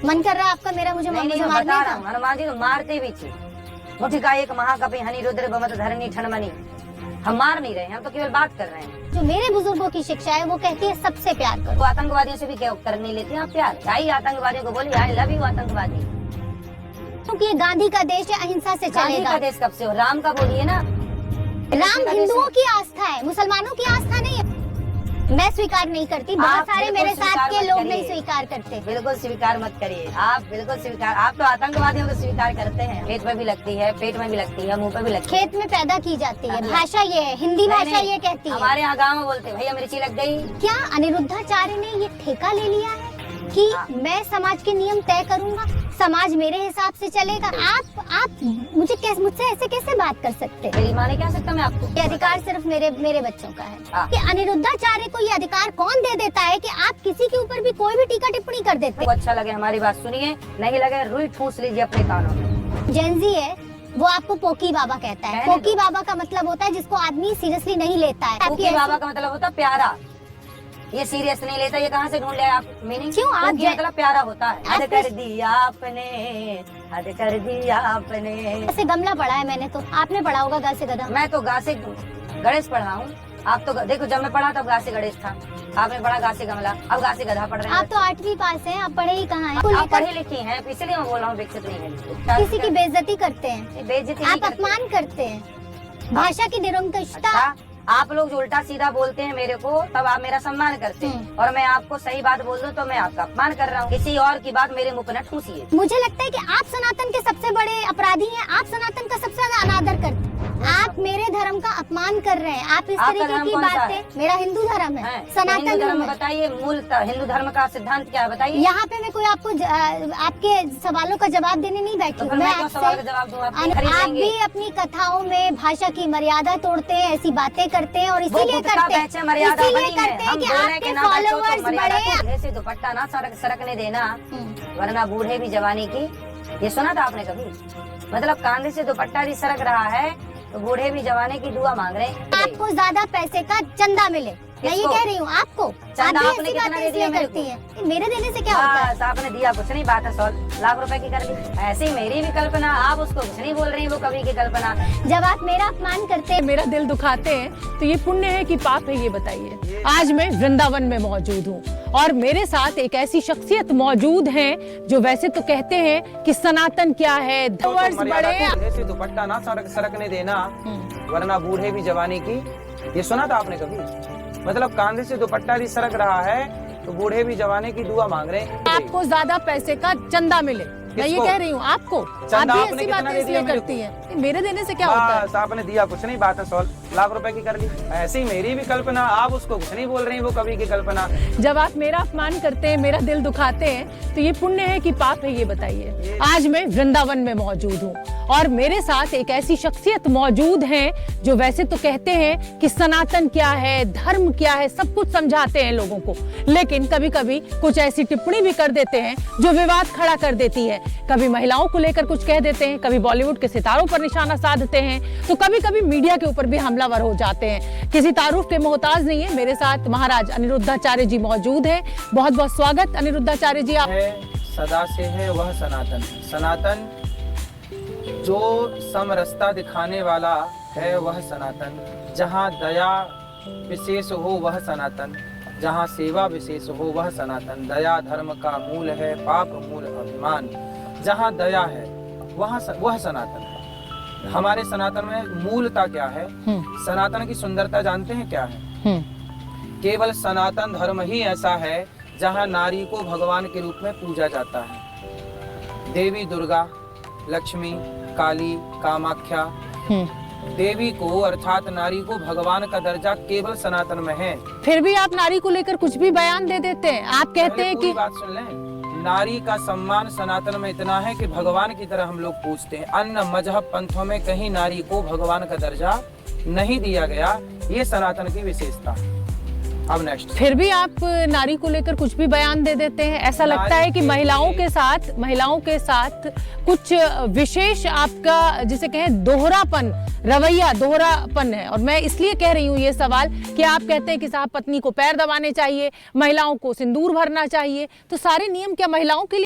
मन कर रहा है आपका मेरा मुझे मारने का? हनुमान जी तो मारते भी थे। मुठिका एक महाकपि हनि रुद्र बमत धरणी ठनमनी। हम मार नहीं रहे हैं, हम तो केवल बात कर रहे हैं। जो मेरे बुजुर्गों की शिक्षा है वो कहती है सबसे प्यार करो। वो आतंकवादियों से भी क्या कर नहीं लेते आप प्यार? आई आतंकवादियों को बोली आई लव यू आतंकवादी। क्योंकि ये गांधी का देश है, अहिंसा से गांधी चलेगा। का देश कब से हो? राम का बोलिए ना। राम हिंदुओं की आस्था है, मुसलमानों की आस्था नहीं है। मैं स्वीकार नहीं करती, बहुत सारे मेरे साथ के लोग नहीं स्वीकार करते। बिल्कुल स्वीकार मत करिए आप, बिल्कुल स्वीकार। आप तो आतंकवादियों को स्वीकार करते हैं। पेट में भी लगती है, पेट में भी लगती है, मुंह पे भी लगती है। खेत में पैदा की जाती है, भाषा ये है, हिंदी भाषा ये कहती है। हमारे यहाँ गाँव में बोलते भैया मिर्ची लग गई। क्या अनिरुद्धाचार्य ने ये ठेका ले लिया है कि मैं समाज के नियम तय करूंगा, समाज मेरे हिसाब से चलेगा? आप मुझसे ऐसे कैसे बात कर सकते हैं? मेरी माँ ने क्या सकता मैं आपको? ये अधिकार सिर्फ मेरे बच्चों का है कि अनिरुद्धाचार्य को ये अधिकार कौन दे देता है कि आप किसी के ऊपर भी कोई भी टीका टिप्पणी कर देते? अच्छा लगे हमारी बात सुनिए, नहीं लगे रुई ठूस लीजिए अपने कानों में। जेनजी है वो आपको पोकी बाबा कहता है। पोकी बाबा का मतलब होता है जिसको आदमी सीरियसली नहीं लेता है। पोकी बाबा का मतलब होता है प्यारा। ये सीरियस नहीं लेता, ये कहाँ से ढूंढ लिया आप मीनिंग? क्यों आप मतलब प्यारा होता है। हद कर दिया आपने, हद कर दिया आपने। ऐसे गमला पढ़ा है मैंने, तो आपने पढ़ा होगा गा से गधा। मैं तो गा से गणेश पढ़ा हूँ। आप तो देखो जब मैं पढ़ा तब गा से गणेश था, आपने पढ़ा गा से गमला, अब गा से गधा पढ़ रहे हैं। आप तो 8वीं पास हैं, आप पढ़े ही कहाँ हैं? आप पढ़ी लिखी हैं, इसलिए मैं बोल रहा हूँ विकसित नहीं है। किसी की बेइज्जती करते हैं, बेइज्जती आप अपमान करते हैं, भाषा की निरंकुशता। आप लोग जो उल्टा सीधा बोलते हैं मेरे को, तब आप मेरा सम्मान करते हैं, और मैं आपको सही बात बोल दूं तो मैं आपका अपमान कर रहा हूँ। किसी और की बात मेरे मुंह पे न ठूसिए। मुझे लगता है कि आप सनातन के सबसे बड़े अपराधी हैं। आप सनातन का सबसे ज्यादा अनादर करते हैं। आप मेरे धर्म का अपमान कर रहे हैं। आप इस तरीके की बातें। मेरा हिंदू धर्म है, सनातन धर्म। बताइए मूल हिंदू धर्म का सिद्धांत क्या है बताइए। यहाँ पे मैं कोई आपको आपके सवालों का जवाब देने नहीं बैठी हूँ। मैं आप भी अपनी कथाओं में भाषा की मर्यादा तोड़ते हैं, ऐसी बातें करते हैं, और इसीलिए करते हैं कि आपके फॉलोअर्स बढ़े। ऐसे दुपट्टा ना सरकने देना, वरना बूढ़े भी जवानी की। ये सुना था आपने कभी? मतलब कांधे से दुपट्टा भी सरक रहा है तो बूढ़े भी जवानी की दुआ मांग रहे हैं। आपको ज्यादा पैसे का चंदा मिले, मैं ये कह रही हूँ आपको। आपने कितना दे दिया करती है? मेरे देने से क्या होता है? आपने दिया कुछ नहीं, बात है 100 लाख रुपए की कर ली। ऐसी मेरी भी कल्पना, आप उसको कुछ नहीं बोल रही हैं, वो कभी की कल्पना। जब आप मेरा अपमान करते हैं, मेरा दिल दुखाते हैं, तो ये पुण्य है कि पाप है, ये बताइए। आज मैं वृंदावन में मौजूद हूँ और मेरे साथ एक ऐसी शख्सियत मौजूद है जो वैसे तो कहते हैं कि सनातन क्या है, बड़े दुपट्टा ना सरकने देना, वरना बूढ़े भी जवानी की। ये सुना था आपने कभी? मतलब कांधे से दुपट्टा भी सरक रहा है तो बूढ़े भी जवानी की दुआ मांग रहे हैं। आपको ज्यादा पैसे का चंदा मिले, मैं ये कह रही हूँ आपको। चंदा आप आपने कितना दे दिया? करती है, मेरे देने से क्या होता है? आपने दिया कुछ नहीं, बात है 100 लाख रुपए की कर ली। ऐसी मेरी भी कल्पना, आप उसको कुछ नहीं बोल रही, वो कभी की कल्पना। जब आप मेरा अपमान करते हैं, मेरा दिल दुखाते हैं, तो ये पुण्य है कि पाप है, ये बताइए। आज मैं वृंदावन में मौजूद हूँ और मेरे साथ एक ऐसी शख्सियत मौजूद है जो वैसे तो कहते हैं कि सनातन क्या है, धर्म क्या है, सब कुछ समझाते हैं लोगों को, लेकिन कभी कभी कुछ ऐसी टिप्पणी भी कर देते हैं जो विवाद खड़ा कर देती है। कभी महिलाओं को लेकर कुछ कह देते हैं, कभी बॉलीवुड के सितारों पर निशाना साधते हैं, तो कभी कभी मीडिया के ऊपर भी हमलावर हो जाते हैं। किसी तारुफ के मोहताज नहीं है। मेरे साथ महाराज अनिरुद्धाचार्य जी मौजूद हैं। बहुत बहुत स्वागत अनिरुद्धाचार्य जी। आप सदा से है वह सनातन, सनातन जो समरसता दिखाने वाला है वह सनातन, जहाँ दया विशेष हो वह सनातन, जहाँ सेवा विशेष हो वह सनातन। दया धर्म का मूल है, पाप मूल अभिमान। जहाँ दया है वह सनातन है। हमारे सनातन में मूलता क्या है? सनातन की सुंदरता जानते हैं क्या है? केवल सनातन धर्म ही ऐसा है जहाँ नारी को भगवान के रूप में पूजा जाता है। देवी दुर्गा, लक्ष्मी, काली, कामाख्या, देवी को अर्थात नारी को भगवान का दर्जा केवल सनातन में है। फिर भी आप नारी को लेकर कुछ भी बयान दे देते हैं। आप कहते हैं कि बात सुन लें, नारी का सम्मान सनातन में इतना है कि भगवान की तरह हम लोग पूछते हैं। अन्य मजहब पंथों में कहीं नारी को भगवान का दर्जा नहीं दिया गया। ये सनातन की विशेषता। अब नेक्स्ट। फिर भी आप नारी को लेकर कुछ भी बयान दे देते हैं। ऐसा लगता है कि महिलाओं के साथ कुछ विशेष आपका जिसे कहें दोहरापन, रवैया दोहरापन है। और मैं इसलिए कह रही हूँ ये सवाल कि आप कहते हैं कि साहब पत्नी को पैर दबाने चाहिए, महिलाओं को सिंदूर भरना चाहिए, तो सारे नियम क्या महिलाओं के लिए